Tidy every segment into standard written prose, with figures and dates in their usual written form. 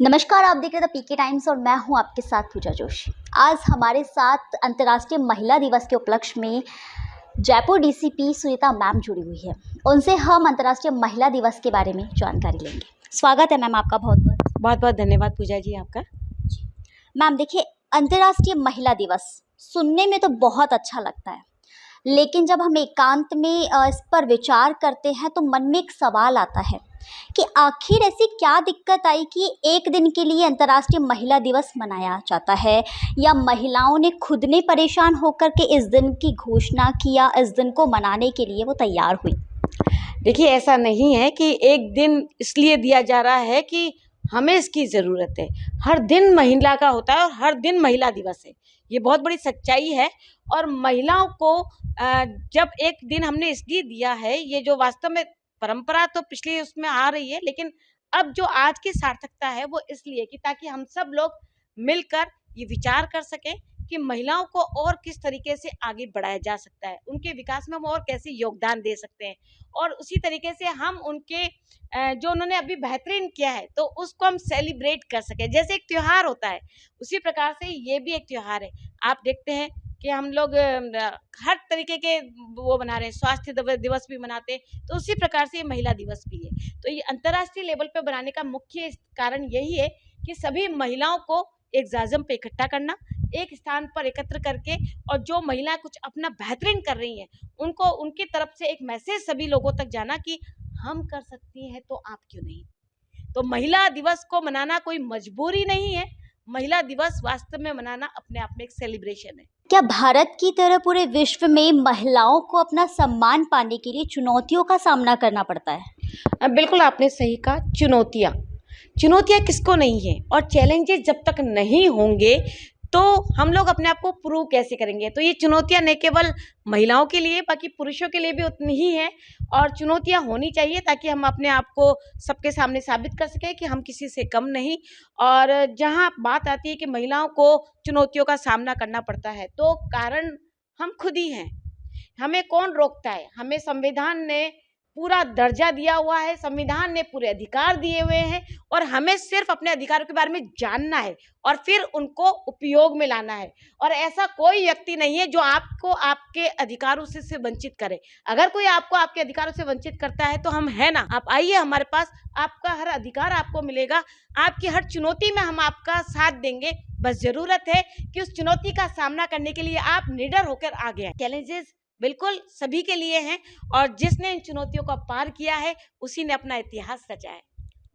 नमस्कार, आप देख रहे थे पीके टाइम्स और मैं हूं आपके साथ पूजा जोशी। आज हमारे साथ अंतर्राष्ट्रीय महिला दिवस के उपलक्ष्य में जयपुर डीसीपी सुनीता मैम जुड़ी हुई है। उनसे हम अंतर्राष्ट्रीय महिला दिवस के बारे में जानकारी लेंगे। स्वागत है मैम आपका। बहुत बहुत धन्यवाद पूजा जी आपका। मैम देखिए, अंतर्राष्ट्रीय महिला दिवस सुनने में तो बहुत अच्छा लगता है, लेकिन जब हम एकांत में इस पर विचार करते हैं तो मन में एक सवाल आता है कि आखिर ऐसी क्या दिक्कत आई कि एक दिन के लिए अंतर्राष्ट्रीय महिला दिवस मनाया जाता है, या महिलाओं ने खुद ने परेशान होकर के इस दिन की घोषणा की या इस दिन को मनाने के लिए वो तैयार हुई। देखिए, ऐसा नहीं है कि एक दिन इसलिए दिया जा रहा है कि हमें इसकी ज़रूरत है। हर दिन महिला का होता है और हर दिन महिला दिवस है, ये बहुत बड़ी सच्चाई है। और महिलाओं को जब एक दिन हमने इसलिए दिया है, ये जो वास्तव में परंपरा तो पिछले उसमें आ रही है, लेकिन अब जो आज की सार्थकता है वो इसलिए कि ताकि हम सब लोग मिलकर ये विचार कर सकें कि महिलाओं को और किस तरीके से आगे बढ़ाया जा सकता है, उनके विकास में हम और कैसे योगदान दे सकते हैं, और उसी तरीके से हम उनके जो उन्होंने अभी बेहतरीन किया है तो उसको हम सेलिब्रेट कर सकें। जैसे एक त्योहार होता है, उसी प्रकार से ये भी एक त्योहार है। आप देखते हैं कि हम लोग हर तरीके के वो बना रहे हैं, स्वास्थ्य दिवस भी मनाते हैं, तो उसी प्रकार से ये महिला दिवस भी है। तो ये अंतर्राष्ट्रीय लेवल पे बनाने का मुख्य कारण यही है कि सभी महिलाओं को एक जाजम पे इकट्ठा करना, एक स्थान पर एकत्र करके, और जो महिलाएं कुछ अपना बेहतरीन कर रही हैं उनको उनकी तरफ से एक मैसेज सभी लोगों तक जाना कि हम कर सकती हैं तो आप क्यों नहीं। तो महिला दिवस को मनाना कोई मजबूरी नहीं है, महिला दिवस वास्तव में मनाना अपने आप में एक सेलिब्रेशन है। क्या भारत की तरह पूरे विश्व में महिलाओं को अपना सम्मान पाने के लिए चुनौतियों का सामना करना पड़ता है? बिल्कुल, आपने सही कहा। चुनौतियाँ किसको नहीं है, और चैलेंजेस जब तक नहीं होंगे तो हम लोग अपने आप को प्रूव कैसे करेंगे। तो ये चुनौतियाँ न केवल महिलाओं के लिए, बाकी पुरुषों के लिए भी उतनी ही है, और चुनौतियाँ होनी चाहिए ताकि हम अपने आप को सबके सामने साबित कर सकें कि हम किसी से कम नहीं। और जहाँ बात आती है कि महिलाओं को चुनौतियों का सामना करना पड़ता है, तो कारण हम खुद ही हैं। हमें कौन रोकता है? हमें संविधान ने पूरा दर्जा दिया हुआ है, संविधान ने पूरे अधिकार दिए हुए हैं, और हमें सिर्फ अपने अधिकारों के बारे में जानना है और फिर उनको उपयोग में लाना है। और ऐसा कोई व्यक्ति नहीं है जो आपको आपके अधिकारों से वंचित करे। अगर कोई आपको आपके अधिकारों से वंचित करता है तो हम है ना, आप आइए हमारे पास, आपका हर अधिकार आपको मिलेगा, आपकी हर चुनौती में हम आपका साथ देंगे। बस जरूरत है कि उस चुनौती का सामना करने के लिए आप निडर होकर आगे आए। चैलेंजेस बिल्कुल सभी के लिए हैं, और जिसने इन चुनौतियों को पार किया है उसी ने अपना इतिहास रचा है।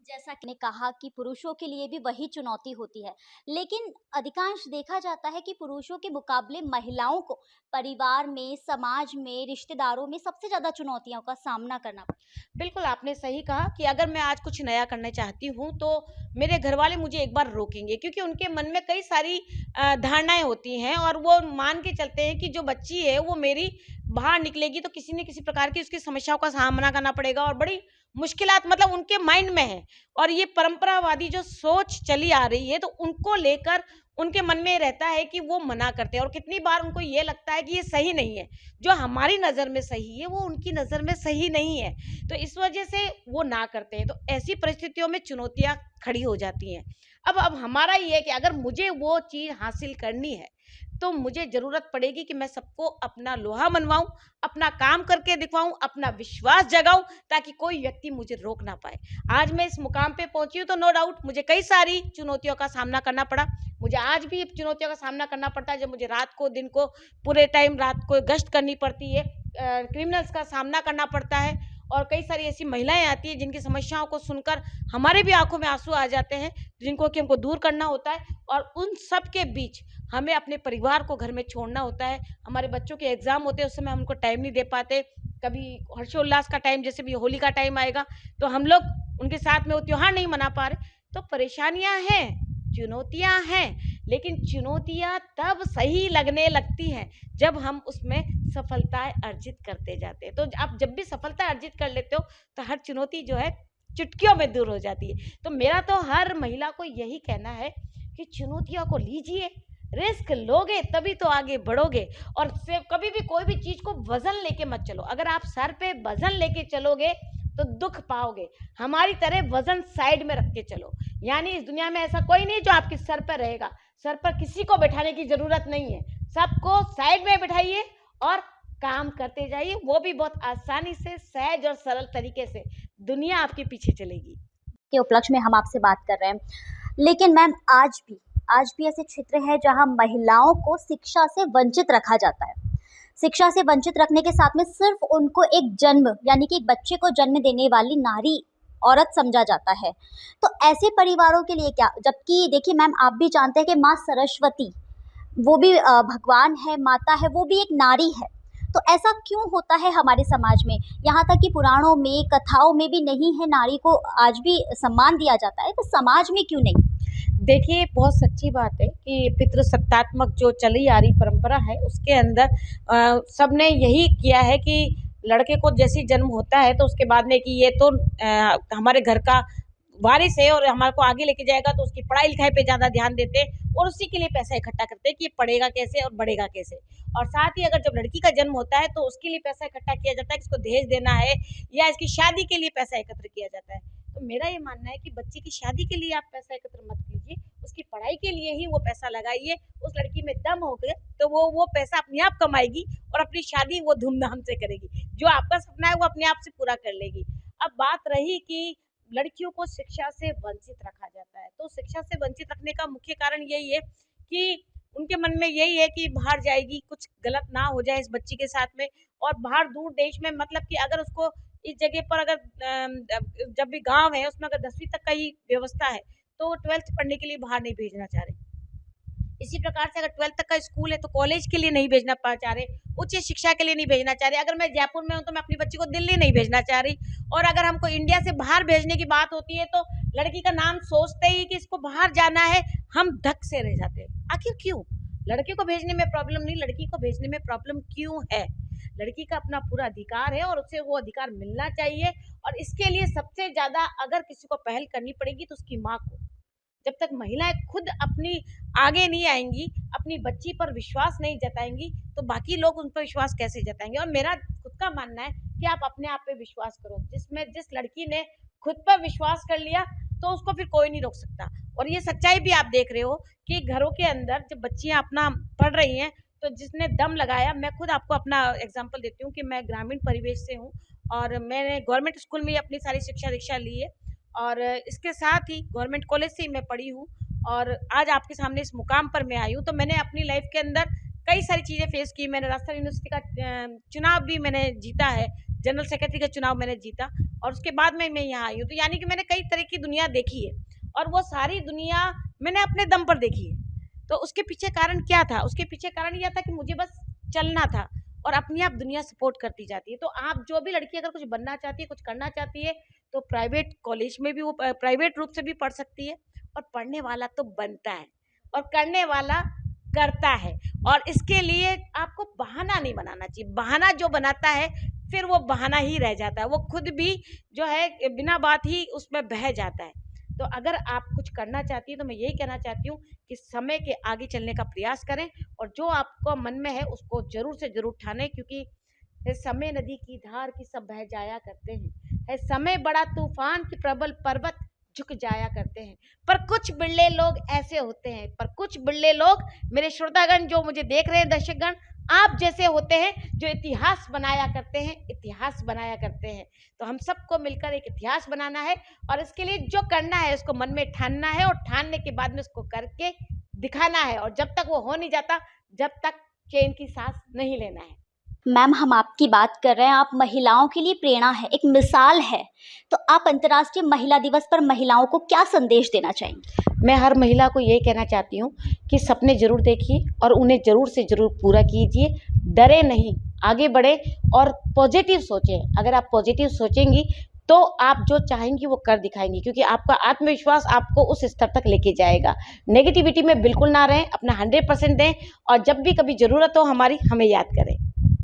जैसा कि ने कहा कि पुरुषों के लिए भी वही चुनौती होती है, लेकिन अधिकांश देखा जाता है कि पुरुषों के मुकाबले महिलाओं को परिवार में, समाज में, रिश्तेदारों में सबसे ज़्यादा चुनौतियों का सामना करना पड़ता है। बिल्कुल, आपने सही कहा कि अगर मैं आज कुछ नया करना चाहती हूँ तो मेरे घर वाले मुझे एक बार रोकेंगे, क्योंकि उनके मन में कई सारी धारणाएं होती हैं, और वो मान के चलते हैं कि जो बच्ची है वो मेरी बाहर निकलेगी तो किसी न किसी प्रकार की उसकी समस्याओं का सामना करना पड़ेगा, और बड़ी मुश्किलात मतलब उनके माइंड में है। और ये परंपरावादी जो सोच चली आ रही है, तो उनको लेकर उनके मन में रहता है कि वो मना करते हैं, और कितनी बार उनको ये लगता है कि ये सही नहीं है, जो हमारी नज़र में सही है वो उनकी नज़र में सही नहीं है, तो इस वजह से वो ना करते हैं। तो ऐसी परिस्थितियों में चुनौतियाँ खड़ी हो जाती हैं। अब हमारा ये है कि अगर मुझे वो चीज़ हासिल करनी है तो मुझे ज़रूरत पड़ेगी कि मैं सबको अपना लोहा मनवाऊं, अपना काम करके दिखवाऊं, अपना विश्वास जगाऊं, ताकि कोई व्यक्ति मुझे रोक ना पाए। आज मैं इस मुकाम पे पहुंची हूं तो नो डाउट मुझे कई सारी चुनौतियों का सामना करना पड़ा। मुझे आज भी चुनौतियों का सामना करना पड़ता है, जब मुझे रात को, दिन को, पूरे टाइम रात को गश्त करनी पड़ती है, क्रिमिनल्स का सामना करना पड़ता है, और कई सारी ऐसी महिलाएं आती हैं जिनकी समस्याओं को सुनकर हमारे भी आंखों में आंसू आ जाते हैं, जिनको कि हमको दूर करना होता है। और उन सब के बीच हमें अपने परिवार को घर में छोड़ना होता है। हमारे बच्चों के एग्जाम होते हैं, उस समय हमको टाइम नहीं दे पाते। कभी हर्षोल्लास का टाइम, जैसे भी होली का टाइम आएगा तो हम लोग उनके साथ में वो त्योहार नहीं मना पा रहे। तो परेशानियां हैं, चुनौतियां हैं, लेकिन चुनौतियां तब सही लगने लगती हैं जब हम उसमें सफलताएं अर्जित करते जाते हैं। तो आप जब भी सफलता अर्जित कर लेते हो तो हर चुनौती जो है चुटकियों में दूर हो जाती है। तो मेरा तो हर महिला को यही कहना है कि चुनौतियों को लीजिए, रिस्क लोगे तभी तो आगे बढ़ोगे। और कभी भी कोई भी चीज़ को वजन लेके मत चलो। अगर आप सर पे वजन लेके चलोगे तो दुख पाओगे। हमारी तरह वजन साइड में रख के चलो, यानी इस दुनिया में ऐसा कोई नहीं जो आपके सर पर रहेगा। सर पर किसी को बैठाने की जरूरत नहीं है, सबको साइड में बैठाइए और काम करते जाइए, वो भी बहुत आसानी से, सहज और सरल तरीके से। दुनिया आपके पीछे चलेगी। के उपलक्ष्य में हम आपसे बात कर रहे हैं, लेकिन मैम आज भी ऐसे क्षेत्र है जहां महिलाओं को शिक्षा से वंचित रखा जाता है। शिक्षा से वंचित रखने के साथ में सिर्फ उनको एक जन्म यानी कि एक बच्चे को जन्म देने वाली नारी औरत समझा जाता है। तो ऐसे परिवारों के लिए क्या, जबकि देखिए मैम आप भी जानते हैं कि माँ सरस्वती वो भी भगवान है, माता है, वो भी एक नारी है। तो ऐसा क्यों होता है हमारे समाज में? यहाँ तक कि पुराणों में, कथाओं में भी नहीं है, नारी को आज भी सम्मान दिया जाता है, तो समाज में क्यों नहीं? देखिए, बहुत सच्ची बात है कि पितृसत्तात्मक जो चली आ रही परंपरा है, उसके अंदर सबने यही किया है कि लड़के को जैसे ही जन्म होता है तो उसके बाद में कि ये तो हमारे घर का वारिस है और हमारे को आगे लेके जाएगा, तो उसकी पढ़ाई लिखाई पे ज़्यादा ध्यान देते हैं और उसी के लिए पैसा इकट्ठा करते हैं कि ये पढ़ेगा कैसे और बढ़ेगा कैसे। और साथ ही अगर जब लड़की का जन्म होता है तो उसके लिए पैसा इकट्ठा किया जाता है कि इसको दहेज देना है या इसकी शादी के लिए पैसा एकत्र किया जाता है। तो मेरा ये मानना है कि बच्चे की शादी के लिए आप पैसा एकत्र मत कीजिए, उसकी पढ़ाई के लिए ही वो पैसा लगाइए। उस लड़की में दम हो गया तो वो पैसा अपने आप कमाएगी और अपनी शादी वो धूमधाम से करेगी। जो आपका सपना है वो अपने आप से पूरा कर लेगी। अब बात रही कि लड़कियों को शिक्षा से वंचित रखा जाता है, तो शिक्षा से वंचित रखने का मुख्य कारण यही है कि उनके मन में यही है कि बाहर जाएगी, कुछ गलत ना हो जाए इस बच्ची के साथ में। और बाहर दूर देश में, मतलब कि अगर उसको इस जगह पर अगर जब भी गांव है उसमें अगर 10वीं तक का ही व्यवस्था है तो वो 12th पढ़ने के लिए बाहर नहीं भेजना चाह रहे। इसी प्रकार से अगर 12th तक का स्कूल है तो कॉलेज के लिए नहीं भेजना चाह रहे, उच्च शिक्षा के लिए नहीं भेजना चाह रहे। अगर मैं जयपुर में हूँ तो मैं अपनी बच्ची को दिल्ली नहीं भेजना चाह रही। और अगर हमको इंडिया से बाहर भेजने की बात होती है तो लड़की का नाम सोचते ही कि इसको बाहर जाना है, हम धक से रह जाते हैं। आखिर क्यों? लड़के को भेजने में प्रॉब्लम नहीं, लड़की को भेजने में प्रॉब्लम क्यों है? लड़की का अपना पूरा अधिकार है और उसे वो अधिकार मिलना चाहिए। और इसके लिए सबसे ज्यादा अगर किसी को पहल करनी पड़ेगी तो उसकी माँ को। जब तक महिलाएं खुद अपनी आगे नहीं आएंगी, अपनी बच्ची पर विश्वास नहीं जताएंगी, तो बाकी लोग उन पर विश्वास कैसे जताएंगे? और मेरा खुद का मानना है कि आप अपने आप पे विश्वास करो। जिस लड़की ने खुद पर विश्वास कर लिया तो उसको फिर कोई नहीं रोक सकता। और ये सच्चाई भी आप देख रहे हो कि घरों के अंदर जब बच्चियां अपना पढ़ रही हैं तो जिसने दम लगाया, मैं खुद आपको अपना एग्जाम्पल देती हूँ कि मैं ग्रामीण परिवेश से हूँ और मैंने गवर्नमेंट स्कूल में अपनी सारी शिक्षा दीक्षा ली है और इसके साथ ही गवर्नमेंट कॉलेज से ही मैं पढ़ी हूँ और आज आपके सामने इस मुकाम पर मैं आई हूँ। तो मैंने अपनी लाइफ के अंदर कई सारी चीज़ें फेस की। मैंने राजस्थान यूनिवर्सिटी का चुनाव भी मैंने जीता है, जनरल सेक्रेटरी का चुनाव मैंने जीता और उसके बाद में मैं यहाँ आई हूँ। तो यानी कि मैंने कई तरह की दुनिया देखी है और वो सारी दुनिया मैंने अपने दम पर देखी है। तो उसके पीछे कारण क्या था? उसके पीछे कारण यह था कि मुझे बस चलना था और अपनी आप दुनिया सपोर्ट करती जाती है। तो आप जो भी लड़की अगर कुछ बनना चाहती है, कुछ करना चाहती है, तो प्राइवेट कॉलेज में भी वो प्राइवेट रूप से भी पढ़ सकती है और पढ़ने वाला तो बनता है और करने वाला करता है। और इसके लिए आपको बहाना नहीं बनाना चाहिए। बहाना जो बनाता है फिर वो बहाना ही रह जाता है, वो खुद भी जो है बिना बात ही उसमें बह जाता है। तो अगर आप कुछ करना चाहती है तो मैं यही कहना चाहती हूँ कि समय के आगे चलने का प्रयास करें और जो आपको मन में है उसको जरूर से जरूर ठाने, क्योंकि है समय नदी की धार की सब बह जाया करते हैं, है समय बड़ा तूफान की प्रबल पर्वत झुक जाया करते हैं। पर कुछ बिरले लोग ऐसे होते हैं, पर कुछ बिरले लोग, मेरे श्रोतागण जो मुझे देख रहे हैं, दर्शकगण, आप जैसे होते हैं जो इतिहास बनाया करते हैं, इतिहास बनाया करते हैं। तो हम सबको मिलकर एक इतिहास बनाना है और इसके लिए जो करना है उसको मन में ठानना है और ठानने के बाद में उसको करके दिखाना है। और जब तक वो हो नहीं जाता, जब तक चैन की सांस नहीं लेना है। मैम हम आपकी बात कर रहे हैं, आप महिलाओं के लिए प्रेरणा है, एक मिसाल है। तो आप अंतर्राष्ट्रीय महिला दिवस पर महिलाओं को क्या संदेश देना चाहेंगे? मैं हर महिला को यही कहना चाहती हूँ कि सपने जरूर देखिए और उन्हें जरूर से जरूर पूरा कीजिए। डरे नहीं, आगे बढ़े और पॉजिटिव सोचें। अगर आप पॉजिटिव सोचेंगी तो आप जो चाहेंगी वो कर दिखाएंगी, क्योंकि आपका आत्मविश्वास आपको उस स्तर तक लेके जाएगा। नेगेटिविटी में बिल्कुल ना रहें, अपना 100% दें और जब भी कभी ज़रूरत हो हमारी, हमें याद करें।